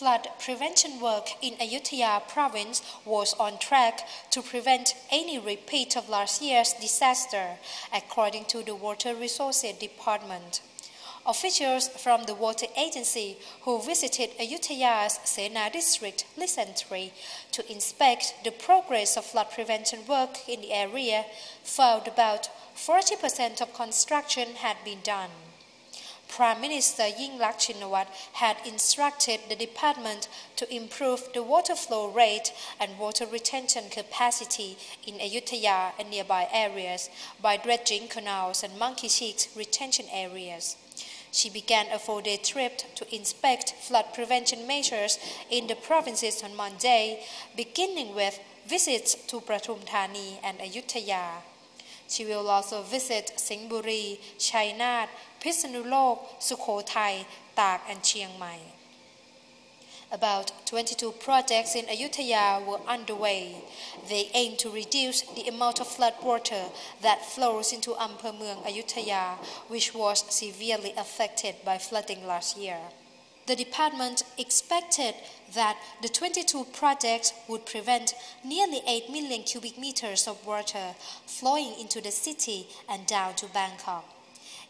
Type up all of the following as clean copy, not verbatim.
Flood prevention work in Ayutthaya province was on track to prevent any repeat of last year's disaster, according to the Water Resources Department. Officials from the water agency who visited Ayutthaya's Sena district recently to inspect the progress of flood prevention work in the area found about 40% of construction had been done. Prime Minister Yingluck Shinawatra had instructed the department to improve the water flow rate and water retention capacity in Ayutthaya and nearby areas by dredging canals and monkey cheek retention areas. She began a 4-day trip to inspect flood prevention measures in the provinces on Monday, beginning with visits to Pathum Thani and Ayutthaya. She will also visit Singburi, Chainat, Pisanulok, Sukhothai, Tak and Chiang Mai. About 22 projects in Ayutthaya were underway. They aim to reduce the amount of flood water that flows into Ampher Mueang Ayutthaya, which was severely affected by flooding last year. The department expected that the 22 projects would prevent nearly 8 million cubic meters of water flowing into the city and down to Bangkok.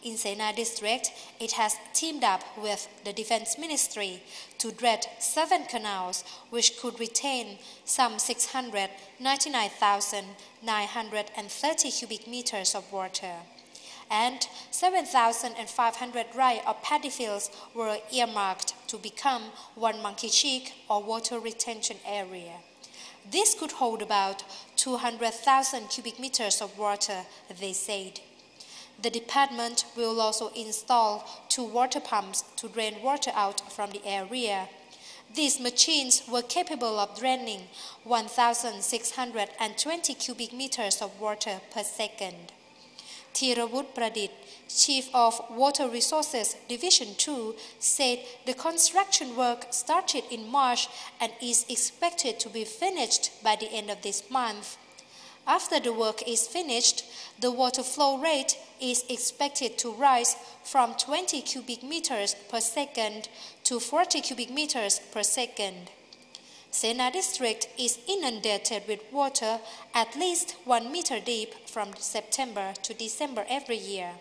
In Sena district, it has teamed up with the Defense Ministry to dredge 7 canals which could retain some 699,930 cubic meters of water. And 7,500 rai of paddy fields were earmarked to become one monkey cheek or water retention area. This could hold about 200,000 cubic meters of water, they said. The department will also install 2 water pumps to drain water out from the area. These machines were capable of draining 1,620 cubic meters of water per second. Thiravut Pradit, Chief of Water Resources Division 2, said the construction work started in March and is expected to be finished by the end of this month. After the work is finished, the water flow rate is expected to rise from 20 cubic meters per second to 40 cubic meters per second. Sena district is inundated with water at least 1 meter deep from September to December every year.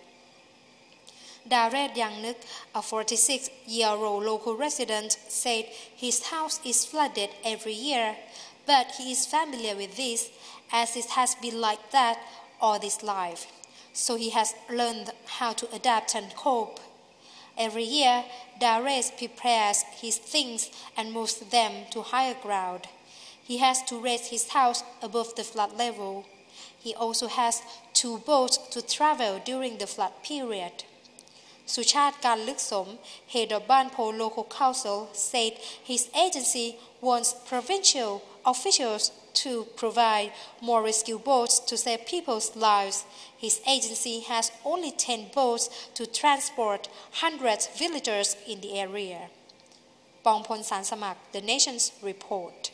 Daret Yangnuk, a 46-year-old local resident, said his house is flooded every year, but he is familiar with this as it has been like that all his life. So he has learned how to adapt and cope. Every year, Dares prepares his things and moves them to higher ground. He has to raise his house above the flood level. He also has 2 boats to travel during the flood period. Suchat Kanluksom, head of Banpo Local Council, said his agency wants provincial officials to provide more rescue boats to save people's lives. His agency has only 10 boats to transport hundreds of villagers in the area. Pongpon Sansamak, The Nation's Report.